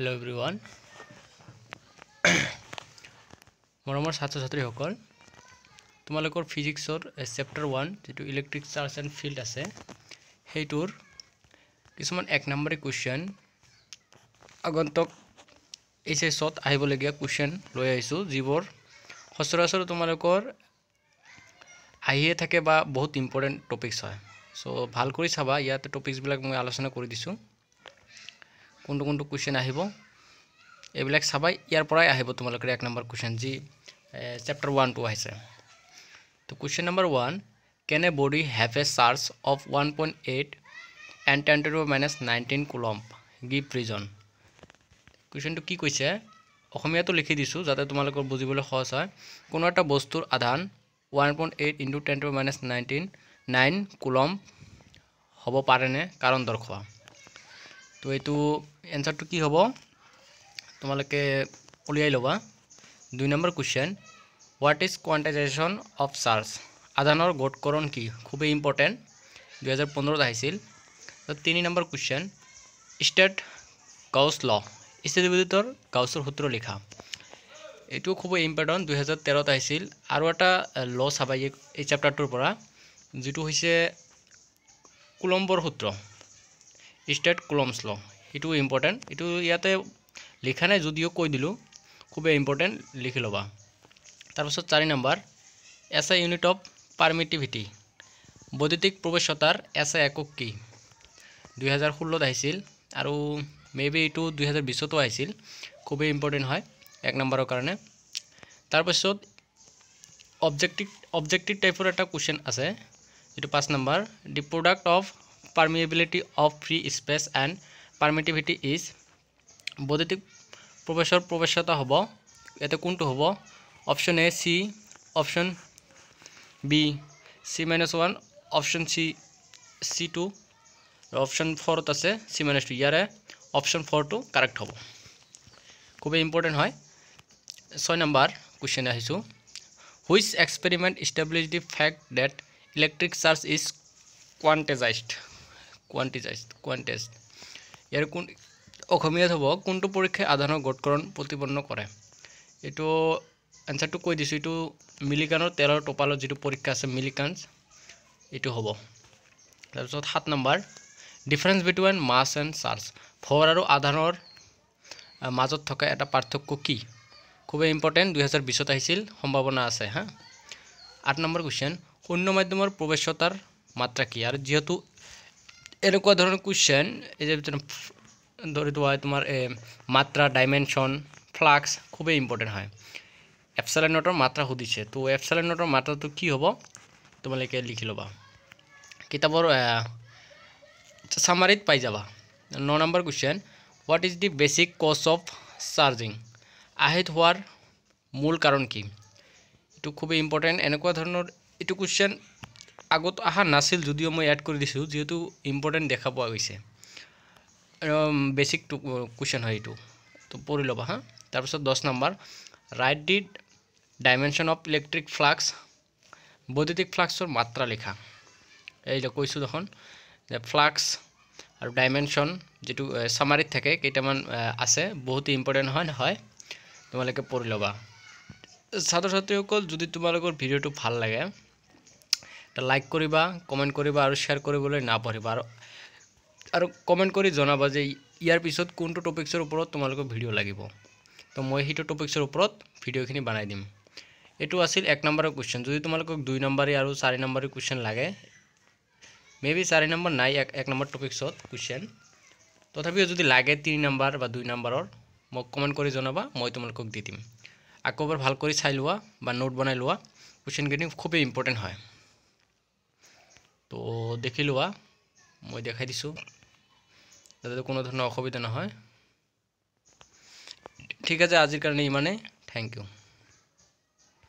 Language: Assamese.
Hello everyone. মৰমৰ ছাত্ৰ-ছাত্ৰীসকল তোমালোকৰ ফিজিক্সৰ চেপ্টাৰ 1 যেটো ইলেক্ট্ৰিক চাৰ্জ এণ্ড ফিল্ড আছে হেইটোৰ কিছুমান এক নম্বৰী কোৱেশ্চন আগন্তক এইচএছত আহিবলগীয়া কোৱেশ্চন লৈ আহিছো যিবোৰ সচৰাচৰ তোমালোকৰ আহিয়ে থাকে বা বহুত ইম্পৰ্টেন্ট টপিকস হয় সো ভাল কৰি চাবা ইয়াতে টপিকস বিলাক মই আলোচনা কৰি দিছো কোনটো কোৱেশ্চন আহিব এবিলাক সবাই ইয়াৰ পৰাই আহিব তোমালোকৰ এক number question G chapter 1 to আহিছে তো question number 1 can a body have a charge of 1.8 and 10 to the minus 19 coulomb give reason question to কি কৈছে অসমীয়াটো লিখি দিছো যাতে তোমালোকৰ বুজিবলৈ সহজ হয় কোনো এটা বস্তুৰ আধান 1.8 into 10 to the minus 9 coulomb হ'ব পাৰে নে কাৰণ দৰ্শোৱা তো এটো এনসাৰটো কি হ'ব তোমালোকে উলিয়াই লবা 2 number question What is quantization of charge? আধানৰ গঠকৰণ কি খুবই ইম্পৰ্টেন্ট 2015 আহিছিল তো 3 নম্বৰ কোৱেশ্চন স্টেট গাউস ল স্থিতিবিদ্যুতৰ গাউসৰ সূত্ৰ লিখা এটো খুবই ইম্পৰ্টেন্ট 2013 আহিছিল আৰু এটা ল চাবা এই চ্যাপ্টাৰটোৰ পৰা যেটো হৈছে কুলম্বৰ সূত্ৰ স্টেট কুলম্বস ল এটো ইম্পৰ্টেন্ট এটো ইয়াতে লিখা নাই যদিও কৈ দিলো খুবই ইম্পৰ্টেন্ট লিখি লবা তাৰপিছত 4 নম্বৰ এসআই ইউনিট অফ পাৰমিটিভিটি বৈদ্যুতিক প্ৰবেশতাৰ এসআই একক কি 2016 আহিছিল আৰু মেবি এটো 2020 তো আহিছিল খুবই ইম্পৰ্টেন্ট হয় এক নম্বৰৰ কাৰণে তাৰপিছত অবজেক্টিভ টাইপৰ এটা কোৱেশ্চন আছে যেটো 5 number the product of permeability of free space and permittivity is বৈদ্যুতিক প্ৰবেশতা হ'ব এতে কোনটো হ'ব Option A C, option B C-1, option C C2, option 4 আছে C-2 ইয়ারে option 4 to correct হ'ব খুবই ইম্পৰ্টেন্ট হয় 6 নম্বৰ কোৱেশ্চন আহিছো Which experiment established the fact that electric charge is quantized ইয়াৰ কোন অসমীয়াত হ'ব কোনটো পৰীক্ষায় আধানৰ গঠকৰণ প্ৰতিপন্ন কৰে এটো आंसर तो কৈ দিছো এটো মিলিকানৰ তেলৰ টোপালৰ যেটো পৰীক্ষা আছে মিলিকানস এটো হ'ব তাৰপিছত 7 নম্বৰ difference between mass and charge ভৰ আৰু আধানৰ মাজত থকা এটা পাৰ্থক্য কি খুবই ইম্পৰ্টেন্ট 2020 ত আহিছিল সম্ভাৱনা আছে হা 8 নম্বৰ কোৱেশ্চন শূন্য মাধ্যমৰ প্ৰবেশতাৰ মাত্ৰা কি আৰু যেহেতু এনেকুৱা ধৰণৰ কোৱেশ্চন এই যে ধৰিতো হয় তোমাৰ মাত্ৰা ডাইমেনশন ফ্লাক্স খুবই ইম্পৰ্টেন্ট হয় এপসাইলন নটৰ মাত্ৰা সুধিছে তো এপসাইলন নটৰ মাত্ৰাটো কি হ'ব তোমালোকে লিখি লবা কিতাবৰ সামাৰিত পাই যাবা 9 নম্বৰ question what is the basic cause of charging আহিত হোৱাৰ মূল কাৰণ কি এটো খুবই ইম্পৰ্টেন্ট এনেকুৱা ধৰণৰ এটো কোৱেশ্চন আগত আহা নাছিল যদিও মই এড কৰি দিছো যেহেতু ইম্পৰ্টেন্ট দেখা পোৱা গৈছে বেসিক কোৱেশ্চন হয় এটো তো পঢ়ি লবা হা তাৰপিছত 10 নম্বৰ write the dimension of electric flux বৈদ্যুতিক ফ্লাক্সৰ মাত্ৰা লিখা এইটা কৈছো দেখোন যে ফ্লাক্স আৰু ডাইমেনশন যেটো সামাৰিত থাকে কেইটামান আছে বহুত ইম্পৰ্টেন্ট হয় তোমালোকে পঢ়ি লবা ছাত্ৰ-ছাত্ৰীসকল যদি তোমালোকৰ ভিডিওটো ভাল লাগে তা লাইক কৰিবা কমেন্ট কৰিবা আৰু শেয়াৰ কৰিবলৈ নাপাহৰিবা আৰু কমেন্ট কৰি জনাবা যে ইয়াৰ পিছত কোনটো টপিকছৰ ওপৰত তোমালোকৰ ভিডিও লাগিব তো মই হিটো টপিকছৰ ওপৰত ভিডিওখিনি বনাই দিম এটো আছিল 1 নম্বৰৰ কোৱেশ্চন যদি তোমালোকক 2 নম্বৰী আৰু 4 নম্বৰী কোৱেশ্চন লাগে মেবি 4 নম্বৰ নাই 1 নম্বৰ টপিকছত কোৱেশ্চন তথাপিও যদি লাগে 3 নম্বৰ বা 2 নম্বৰৰ মোক কমেন্ট কৰি জনাবা মই তোমালোকক দি দিম আকৌবাৰ ভাল কৰি চাই লোৱা বা নোট বনাই লোৱা কোৱেশ্চন গিনি খুবই ইম্পৰ্টেন্ট হয় তো দেখি লোৱা মই দেখাই দিছো যাতে কোনো ধৰণৰ অসুবিধা নহয় ঠিক আছে আজিৰ কাৰণে ইমানে থ্যাংক ইউ